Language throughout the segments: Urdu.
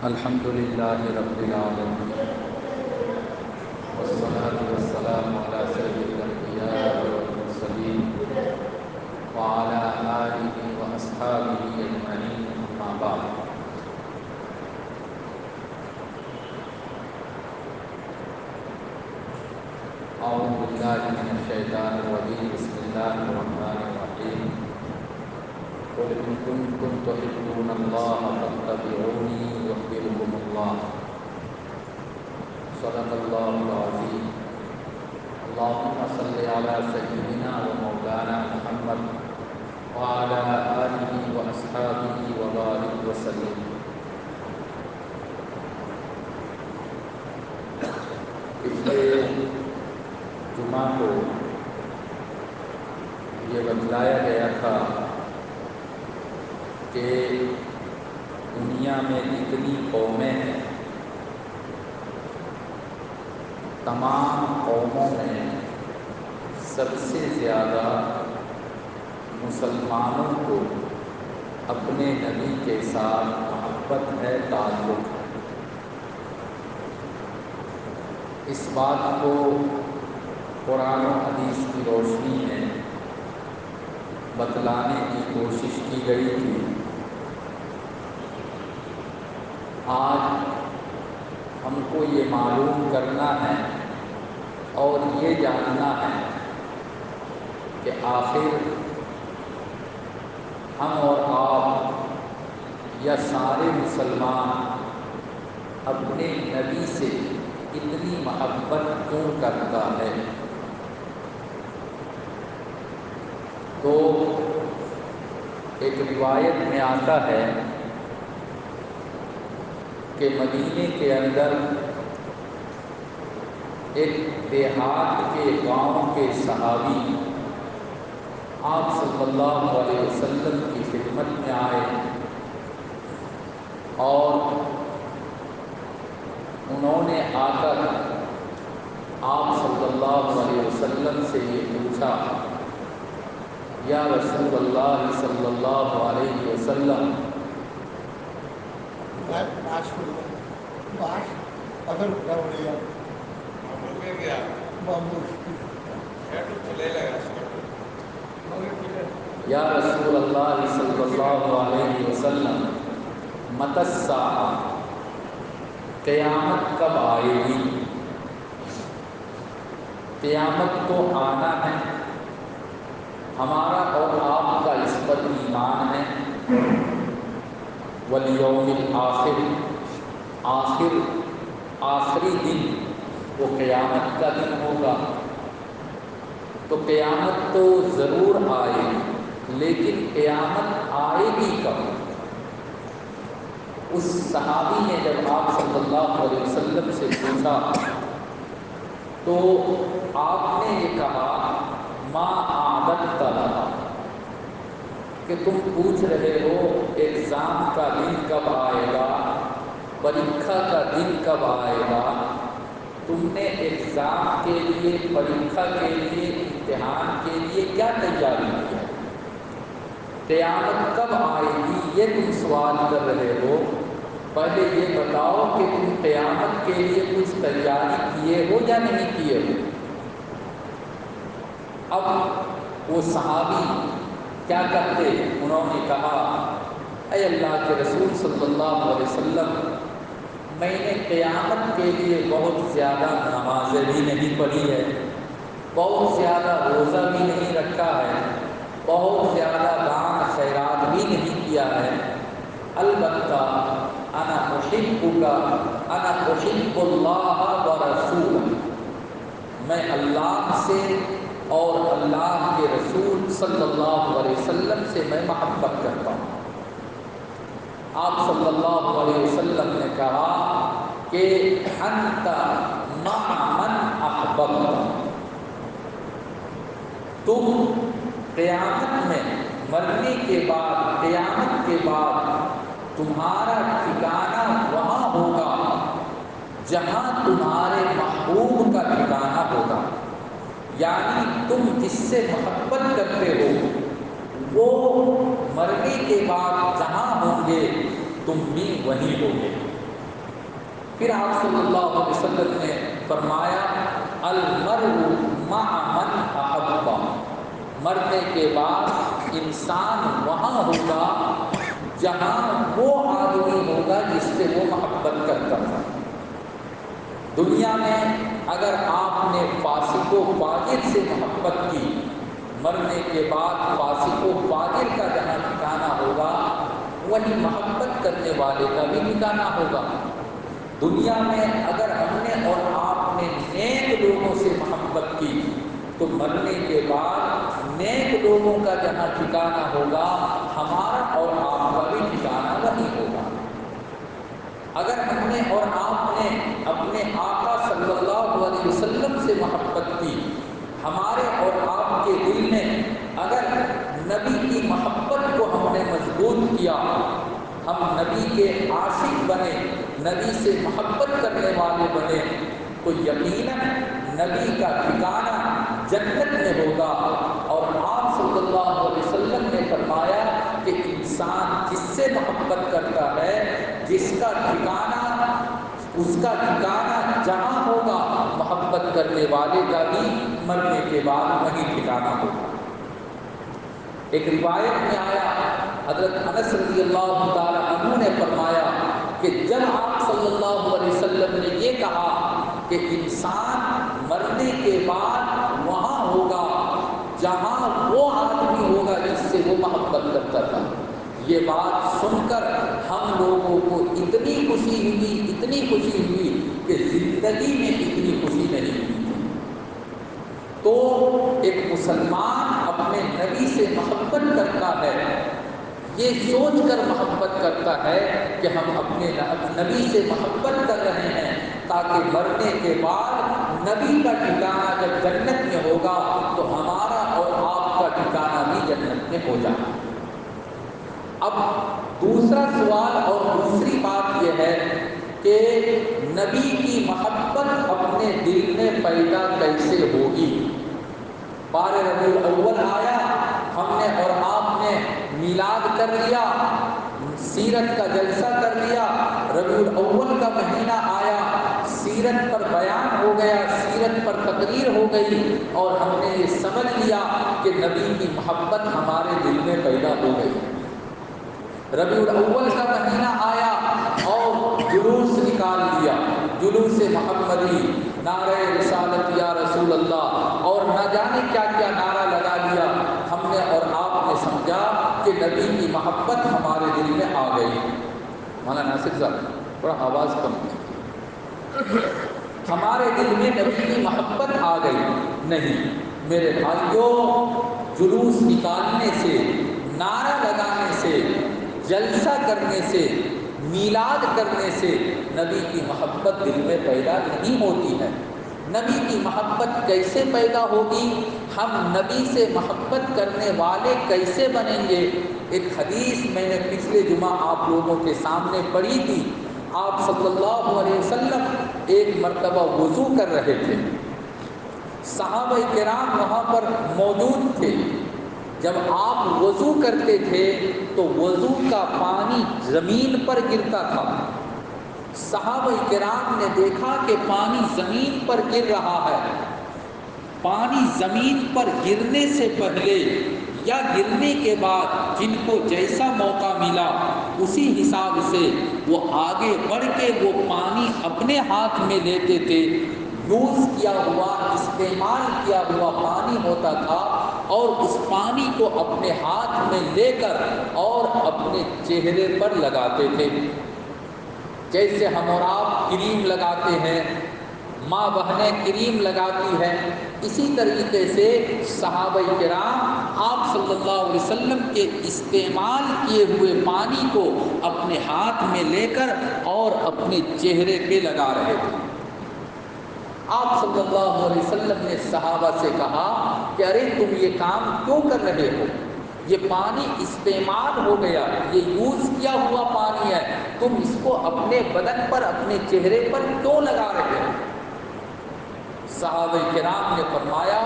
الحمد للہ رب العالمین والصلاة والسلام علی سید الانبیاء والمرسلین وعلی آلہ واصحابہ اجمعین اما بعد۔ اعوذ باللہ من الشیطان الرجیم، بسم اللہ الرحمن الرحیم۔ قل ان کنتم تحبون اللہ فاتبعونی یحببکم اللہ، صدق اللہ العظیم۔ اللہم صل علی سیدنا و مولانا محمد وعلی آلہ واصحابہ وبارک وسلم۔ پچھلے جمعہ کو یہ بتلایا گیا تھا کہ دنیا میں جتنی قومیں ہیں، تمام قوموں میں سب سے زیادہ مسلمانوں کو اپنے نبی کے ساتھ محبت ہے، تعلق ہے۔ اس بات کو قرآن و حدیث کی روشنی میں بتلانے کی کوشش کی گئی تھی۔ آج ہم کو یہ معلوم کرنا ہے اور یہ جاننا ہے کہ آخر ہم اور آپ یا سارے مسلمان اپنے نبی سے اتنی محبت کیوں کرتا ہے۔ تو ایک روایت میں آتا ہے کہ مدینے کے اندر ایک دیہات کے گاؤں کے صحابی آپ صلی اللہ علیہ وسلم کی خدمت میں آئے اور انہوں نے آ کر آپ صلی اللہ علیہ وسلم سے یہ پوچھا، یا رسول اللہ صلی اللہ علیہ وسلم، یا رسول اللہ صلی اللہ علیہ وسلم، متی الساعۃ، قیامت کب آئے گی؟ قیامت تو آنا ہے، ہمارا اور آپ کا اس پر ایمان ہے۔ والیوم الآخر، آخری دن وہ قیامت کا دن ہوگا۔ تو قیامت تو ضرور آئے گی، لیکن قیامت آئے گی کب؟ اس صحابی نے جب آپ صلی اللہ علیہ وسلم سے پوچھا تو آپ نے یہ کہا، ما اعددت لها، کہ تم پوچھ رہے ہو ایگزام کا دن کب آئے گا، پریکھا کا دن کب آئے گا، تم نے ایگزام کے لیے، پریکھا کے لیے، امتحان کے لیے کیا تیاری کی ہے؟ قیامت کب آئے گی یہ تم سوال کر رہے ہو، پہلے یہ بتاؤ کہ تم قیامت کے لیے کچھ تیاری کیے ہو یا نہیں کیے ہو؟ اب وہ صحابی کیا کرتے؟ انہوں نے کہا، اے اللہ کے رسول صلی اللہ علیہ وسلم، میں نے قیامت کے لیے بہت زیادہ نمازیں بھی نہیں پڑھی ہے، بہت زیادہ روزہ بھی نہیں رکھا ہے، بہت زیادہ دان خیرات بھی نہیں کیا ہے، البتہ انا احبک، انا احب اللہ ورسولہ، میں اللہ سے اور اللہ کے رسول صلی اللہ علیہ وسلم سے میں محبت کرتا ہوں۔ آپ صلی اللہ علیہ وسلم نے کہا کہ انت مع من احببت، تم قیامت میں، مرنے کے بعد، قیامت کے بعد تمہارا ٹھکانہ وہاں ہوگا جہاں تمہارے محبوب کا ٹھکانہ ہوگا، یعنی تم جس سے محبت کرتے ہو وہ مرنے کے بعد جہاں ہوں گے تم بھی وہیں ہوگے۔ پھر آپ صلی اللہ علیہ وسلم نے فرمایا المرء مع من احب، مرنے کے بعد انسان وہاں ہوگا جہاں وہ آدمی ہوگا جس سے وہ محبت کرتا تھا۔ دنیا میں اگر آپ نے فاسق و فاجر سے محبت کی، مرنے کے بعد فاسق و فاجر کا جہاں ٹھکانہ ہوگا وہی محبت کرنے والے کا بھی ٹھکانہ ہوگا۔ دنیا میں اگر ہم نے اور آپ نے نیک لوگوں سے محبت کی تو مرنے کے بعد نیک لوگوں کا جہاں ٹھکانہ ہوگا ہمارا اور آپ کا بھی ٹھکانہ وہی ہوگا۔ اگر ہم نے اور آپ نے اپنے آقا صلی اللہ علیہ وسلم سے محبت کی، ہمارے اور آپ کے دل میں اگر نبی کی محبت کو ہم نے مضبوط کیا، ہم نبی کے عاشق بنے، نبی سے محبت کرنے والے بنے، تو یقیناً نبی کا ٹھکانہ جنت میں ہوگا۔ اور آپ صلی اللہ علیہ وسلم نے فرمایا کہ انسان جس سے محبت کرتا ہے، جس کا ٹھکانہ اس کا ٹھکانہ جہاں ہوگا، محبت کرنے والے کا بھی مرنے کے بعد وہی ٹھکانہ ہوگا۔ ایک روایت میں آیا، حضرت انس رضی اللہ تعالی عنہ نے فرمایا کہ جب آپ صلی اللہ علیہ وسلم نے یہ کہا کہ انسان مرنے کے بعد وہاں ہوگا جہاں وہ آدمی ہوگا جس سے وہ محبت کرتا تھا، یہ بات سن کر ہم لوگوں کو اتنی خوشی ہوئی کہ زندگی میں اتنی خوشی نہیں ہوئی تھی۔ تو ایک مسلمان اپنے نبی سے محبت کرتا ہے، یہ سوچ کر محبت کرتا ہے کہ ہم اپنے نبی سے محبت کر رہے ہیں تاکہ مرنے کے بعد نبی کا ٹھکانہ جب جنت میں ہوگا تو ہمارا اور آپ کا ٹھکانہ بھی جنت میں ہو جائے۔ اب دوسرا سوال اور دوسری بات یہ ہے کہ نبی کی محبت اپنے دل میں پیدا کیسے ہوگی؟ بارہ ربیع الاول آیا، ہم نے اور آپ نے میلاد کر لیا، سیرت کا جلسہ کر لیا، ربیع الاول کا مہینہ آیا، سیرت پر بیان ہو گیا، سیرت پر تقریر ہو گئی اور ہم نے یہ سمجھ لیا کہ نبی کی محبت ہمارے دل میں پیدا ہو گئی۔ ربیع الاول کا مہینہ آیا اور جلوس نکال لیا، جلوس محمدی، نعرہ رسالت یا رسول اللہ اور نہ جانے کیا کیا نعرہ لگا لیا۔ ہم نے اور آپ نے سمجھا کہ نبی کی محبت ہمارے دل میں آ گئی۔ مولانا ناصر صاحب تھوڑا آواز کم ہے۔ ہمارے دل میں نبی کی محبت آ گئی؟ نہیں میرے بھائیوں، جلوس نکالنے سے، نعرہ لگانے سے، جلسہ کرنے سے، میلاد کرنے سے نبی کی محبت دل میں پیدا نہیں ہوتی ہے۔ نبی کی محبت کیسے پیدا ہوگی؟ ہم نبی سے محبت کرنے والے کیسے بنیں گے؟ ایک حدیث میں نے پچھلے جمعہ آپ لوگوں کے سامنے پڑھی تھی۔ آپ صلی اللہ علیہ وسلم ایک مرتبہ وضو کر رہے تھے، صحابہ کرام وہاں پر موجود تھے۔ جب آپ وضو کرتے تھے تو وضو کا پانی زمین پر گرتا تھا۔ صحابہ کرام نے دیکھا کہ پانی زمین پر گر رہا ہے۔ پانی زمین پر گرنے سے پہلے یا گرنے کے بعد جن کو جیسا موقع ملا اسی حساب سے وہ آگے بڑھ کے وہ پانی اپنے ہاتھ میں لیتے تھے۔ یوز کیا ہوا، استعمال کیا ہوا پانی ہوتا تھا اور اس پانی کو اپنے ہاتھ میں لے کر اور اپنے چہرے پر لگاتے تھے۔ جیسے ہم اور آپ کریم لگاتے ہیں، ماں بہنیں کریم لگاتی ہیں، اسی طریقے سے صحابہ کرام آپ صلی اللہ علیہ وسلم کے استعمال کیے ہوئے پانی کو اپنے ہاتھ میں لے کر اور اپنے چہرے پہ لگا رہے تھے۔ آپ صلی اللہ علیہ وسلم نے صحابہ سے کہا کہ ارے تم یہ کام کیوں کر رہے ہو؟ یہ پانی استعمال ہو گیا، یہ یوز کیا ہوا پانی ہے، تم اس کو اپنے بدن پر، اپنے چہرے پر کیوں لگا رہے ہو؟ صحابہ کرام نے فرمایا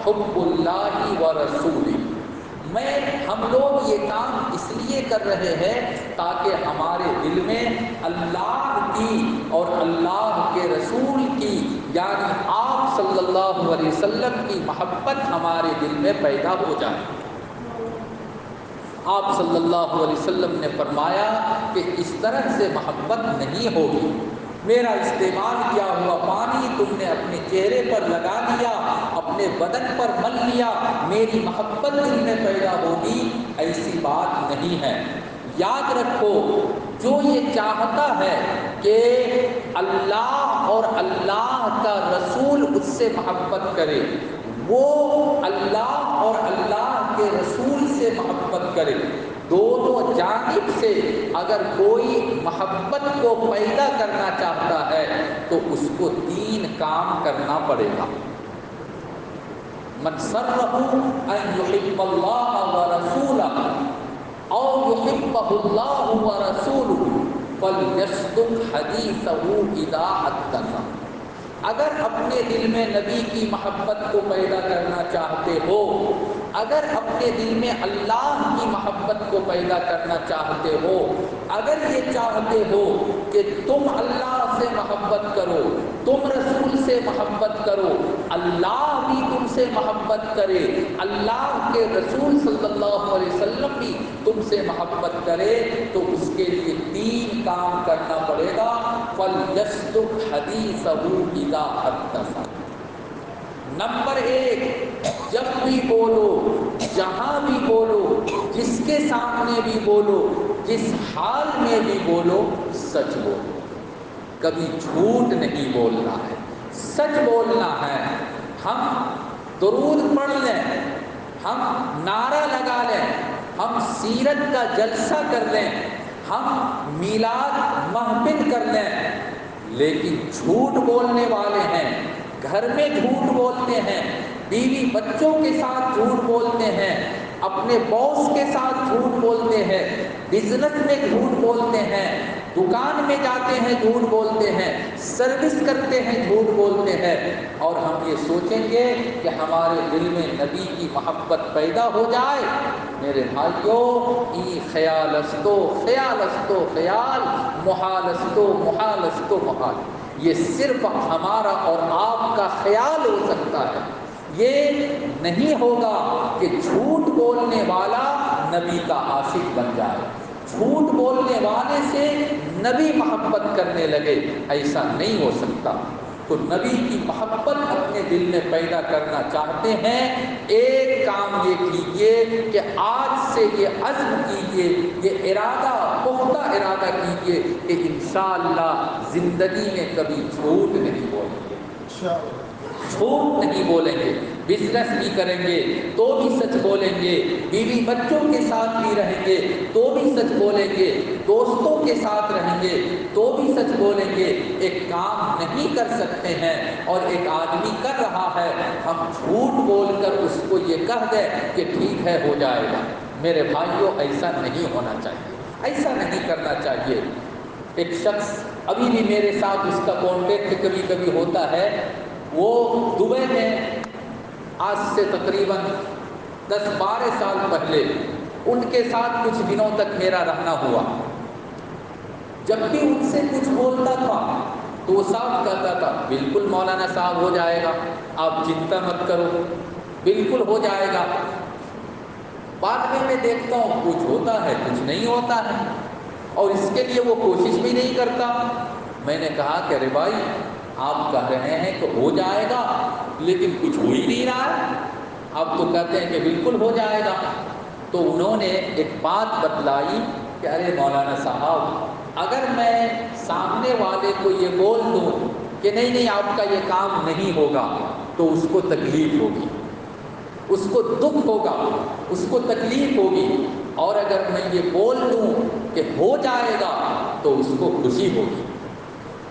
حب اللہ و رسولہ، ہم لوگ یہ کام اس لیے کر رہے ہیں تاکہ ہمارے دل میں اللہ کی کی اور اللہ کے رسول کی یعنی آپ صلی اللہ علیہ وسلم کی محبت ہمارے دل میں پیدا ہو جائے۔ آپ صلی اللہ علیہ وسلم نے فرمایا کہ اس طرح سے محبت نہیں ہوگی، میرا استعمال کیا ہوا پانی تم نے اپنے چہرے پر لگا لیا، اپنے بدن پر مل لیا، میری محبت دل میں پیدا ہوگی، ایسی بات نہیں ہے۔ یاد رکھو، جو یہ چاہتا ہے کہ اللہ اور اللہ کا رسول اس سے محبت کرے، وہ اللہ اور اللہ کے رسول سے محبت کرے، دونوں جانب سے اگر کوئی محبت کو پیدا کرنا چاہتا ہے تو اس کو 3 کام کرنا پڑے گا۔ من سرہ ان یحب اللہ ورسولہ او یحبہ اللہ ورسولہ فلیصدق حدیثہ اذا حدث۔ اگر اپنے دل میں نبی کی محبت کو پیدا کرنا چاہتے ہو، اگر اپنے دل میں اللہ کی محبت کو پیدا کرنا چاہتے ہو، اگر یہ چاہتے ہو کہ تم اللہ سے محبت کرو، تم رسول سے محبت کرو، اللہ بھی تم سے محبت کرے، اللہ کے رسول صلی اللہ علیہ وسلم بھی تم سے محبت کرے، تو اس کے لیے 3 کام کرنا پڑے گا۔ فَلْيَصْدُقْ حَدِيثَهُ إِذَا حَدَّثَ۔ نمبر 1، جب بھی بولو، جہاں بھی بولو، جس کے سامنے بھی بولو، جس حال میں بھی بولو، سچ بولو۔ کبھی جھوٹ نہیں بولنا ہے، سچ بولنا ہے۔ ہم درود پڑھ لیں، ہم نعرہ لگا لیں، ہم سیرت کا جلسہ کر لیں، ہم میلاد محفل کر لیں، لیکن جھوٹ بولنے والے ہیں، گھر میں جھوٹ بولتے ہیں، بیوی بچوں کے ساتھ جھوٹ بولتے ہیں، اپنے باس کے ساتھ جھوٹ بولتے ہیں، بزنس میں جھوٹ بولتے ہیں، دکان میں جاتے ہیں جھوٹ بولتے ہیں، سروس کرتے ہیں جھوٹ بولتے ہیں، اور ہم یہ سوچیں گے کہ ہمارے دل میں نبی کی محبت پیدا ہو جائے۔ میرے بھائیوں، ای خیال استو خیال استو خیال، محال استو محال استو محال، یہ صرف ہمارا اور آپ کا خیال ہو سکتا ہے۔ یہ نہیں ہوگا کہ جھوٹ بولنے والا نبی کا عاشق بن جائے، جھوٹ بولنے والے سے نبی محبت کرنے لگے، ایسا نہیں ہو سکتا۔ تو نبی کی محبت اپنے دل میں پیدا کرنا چاہتے ہیں، ایک کام یہ کیجئے کہ آج سے یہ عزم کیجئے، یہ ارادہ، پختہ ارادہ کیجئے کہ انشاءاللہ زندگی میں کبھی جھوٹ نہیں بولیں گے، جھوٹ نہیں بولیں گے، بزنس بھی کریں گے تو بھی سچ بولیں گے، بیوی بچوں کے ساتھ بھی رہیں گے تو بھی سچ بولیں گے، دوستوں کے ساتھ رہیں گے تو بھی سچ بولیں گے۔ ایک کام نہیں کر سکتے ہیں اور ایک آدمی کر رہا ہے، ہم جھوٹ بول کر اس کو یہ کہہ دیں کہ ٹھیک ہے ہو جائے گا۔ میرے بھائیوں، ایسا نہیں ہونا چاہیے، ایسا نہیں کرنا چاہیے۔ ایک شخص ابھی بھی میرے ساتھ اس کا کانٹیکٹ کبھی کبھی ہوتا ہے، وہ دبئی میں آج سے تقریباً 10-12 سال پہلے ان کے ساتھ کچھ دنوں تک میرا رہنا ہوا۔ جب بھی ان سے کچھ بولتا تھا تو وہ صاحب کہتا تھا بالکل مولانا صاحب ہو جائے گا، آپ چنتا مت کرو، بالکل ہو جائے گا۔ بعد میں دیکھتا ہوں کچھ ہوتا ہے کچھ نہیں ہوتا ہے، اور اس کے لیے وہ کوشش بھی نہیں کرتا۔ میں نے کہا کہ ارے بھائی، آپ کہہ رہے ہیں کہ ہو جائے گا لیکن کچھ ہو ہی نہیں رہا ہے، آپ تو کہتے ہیں کہ بالکل ہو جائے گا۔ تو انہوں نے ایک بات بتلائی کہ ارے مولانا صاحب، اگر میں سامنے والے کو یہ بول دوں کہ نہیں نہیں آپ کا یہ کام نہیں ہوگا تو اس کو تکلیف ہوگی، اس کو دکھ ہوگا، اس کو تکلیف ہوگی، اور اگر میں یہ بول دوں کہ ہو جائے گا تو اس کو خوشی ہوگی۔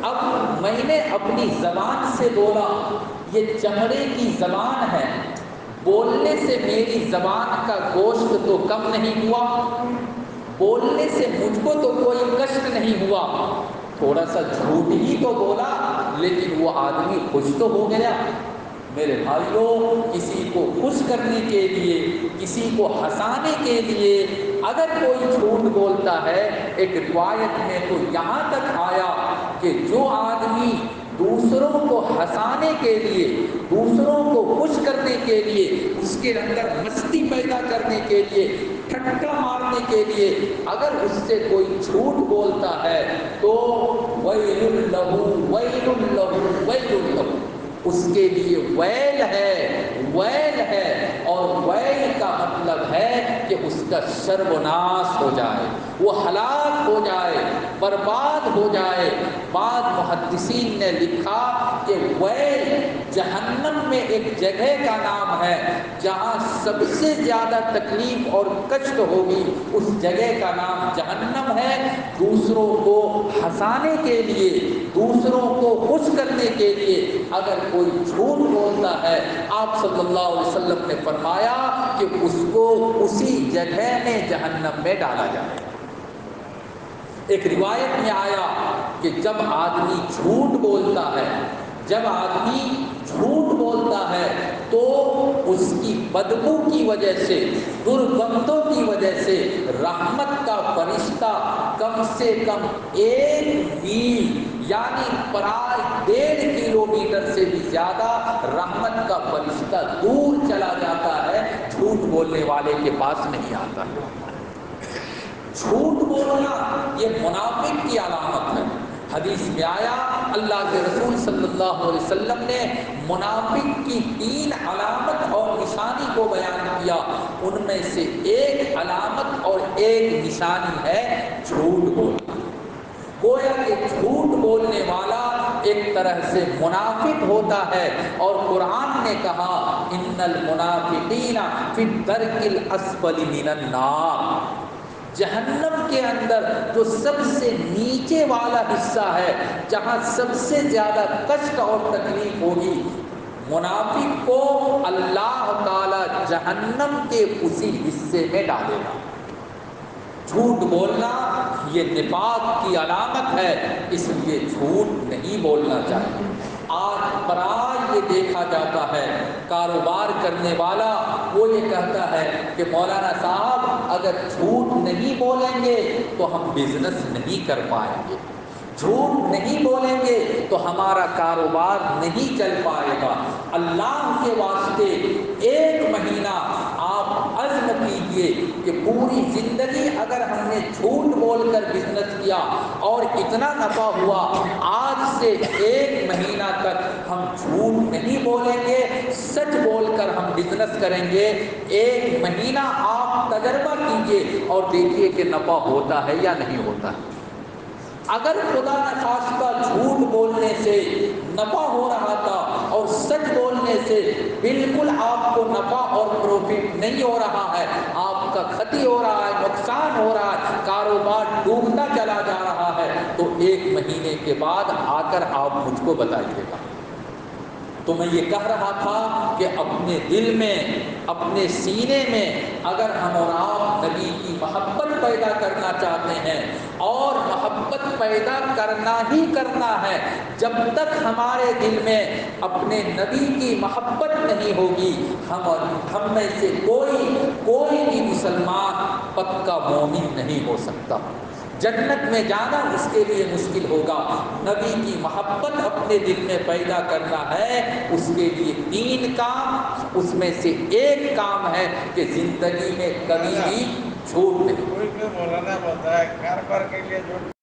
اب میں نے اپنی زبان سے بولا، یہ چمڑے کی زبان ہے، بولنے سے میری زبان کا گوشت تو کم نہیں ہوا، بولنے سے مجھ کو تو کوئی کشٹ نہیں ہوا، تھوڑا سا جھوٹ ہی تو بولا لیکن وہ آدمی خوش تو ہو گیا۔ میرے بھائیوں، کسی کو خوش کرنے کے لیے، کسی کو ہنسانے کے لیے اگر کوئی جھوٹ بولتا ہے، ایک روایت میں تو یہاں تک آیا کہ جو آدمی دوسروں کو ہنسانے کے لیے، دوسروں کو خوش کرنے کے لیے، اس کے اندر مستی پیدا کرنے کے لیے، ٹھٹا مارنے کے لیے اگر اس سے کوئی جھوٹ بولتا ہے تو ویل لہو ویل لہو ویل لہو، اس کے لیے ویل ہے اور ویل کا مطلب ہے کہ اس کا شر و ناس ہو جائے، وہ ہلاک ہو جائے، برباد ہو جائے۔ بعض محدثین نے لکھا کہ ویل جہنم میں ایک جگہ کا نام ہے جہاں سب سے زیادہ تکلیف اور کشٹ ہوگی، اس جگہ کا نام جہنم ہے۔ دوسروں کو ہنسانے کے لیے، دوسروں کو خوش کرنے کے لیے اگر کوئی جھوٹ بولتا ہے، آپ صلی اللہ علیہ وسلم نے فرمایا کہ اس کو اسی جگہ میں جہنم میں ڈالا جائے۔ ایک روایت میں آیا کہ جب آدمی جھوٹ بولتا ہے، جب آدمی جھوٹ بولتا ہے تو اس کی بدبو کی وجہ سے، درگندوں کی وجہ سے رحمت کا فرشتہ کم سے کم 1 میل یعنی پرائے 1.5 کلومیٹر سے بھی زیادہ رحمت کا فرشتہ دور چلا جاتا ہے، جھوٹ بولنے والے کے پاس نہیں آتا۔ جھوٹ بولنا یہ منافق کی علامت ہے۔ حدیث میں آیا، اللہ کے رسول صلی اللہ علیہ وسلم نے منافق کی 3 علامت اور نشانی کو بیان کیا، ان میں سے ایک علامت اور ایک نشانی ہے جھوٹ بولنا۔ گویا کہ جھوٹ بولنے والا ایک طرح سے منافق ہوتا ہے، اور قرآن نے کہا ان المنافقین فی الدرک الاسفل من النار، جہنم کے اندر جو سب سے نیچے والا حصہ ہے، جہاں سب سے زیادہ کشٹ اور تکلیف ہوگی، منافق کو اللہ تعالی جہنم کے اسی حصے میں ڈالے گا۔ جھوٹ بولنا یہ نفاق کی علامت ہے، اس لیے جھوٹ نہیں بولنا چاہیے۔ آج پرائے یہ دیکھا جاتا ہے، کاروبار کرنے والا وہ یہ کہتا ہے کہ مولانا صاحب اگر جھوٹ نہیں بولیں گے تو ہم بزنس نہیں کر پائیں گے، جھوٹ نہیں بولیں گے تو ہمارا کاروبار نہیں چل پائے گا۔ اللہ کے واسطے 1 مہینہ آپ عزم کیجئے کہ پوری زندگی اگر ہم نے جھوٹ بول کر بزنس کیا اور اتنا نفع ہوا، آج سے 1 مہینہ تک ہم جھوٹ نہیں بولیں گے، سچ بول کر ہم بزنس کریں گے۔ 1 مہینہ آپ تجربہ کیجئے اور دیکھیے کہ نفع ہوتا ہے یا نہیں ہوتا ہے۔ اگر خدا نخواستہ جھوٹ بولنے سے نفع ہو رہا تھا اور سچ بولنے سے بالکل آپ کو نفع اور پروفٹ نہیں ہو رہا ہے، آپ کا کھتی ہو رہا ہے، نقصان ہو رہا ہے، کاروبار ڈوبتا چلا جا رہا ہے، تو 1 مہینے کے بعد آ کر آپ مجھ کو بتائیے گا۔ تو میں یہ کہہ رہا تھا کہ اپنے دل میں، اپنے سینے میں اگر ہم اور آپ نبی کی محبت پیدا کرنا چاہتے ہیں، اور محبت پیدا کرنا ہی کرنا ہے، جب تک ہمارے دل میں اپنے نبی کی محبت نہیں ہوگی، ہم میں سے کوئی بھی مسلمان پکا مومن نہیں ہو سکتا۔ جنت میں جانا اس کے لیے مشکل ہوگا۔ نبی کی محبت اپنے دل میں پیدا کرنا ہے، اس کے لیے 3 کام، اس میں سے ایک کام ہے کہ زندگی میں کبھی بھی جھوٹ نہیں۔ مولانا بولتا ہے کاروبار کے لیے جھوٹ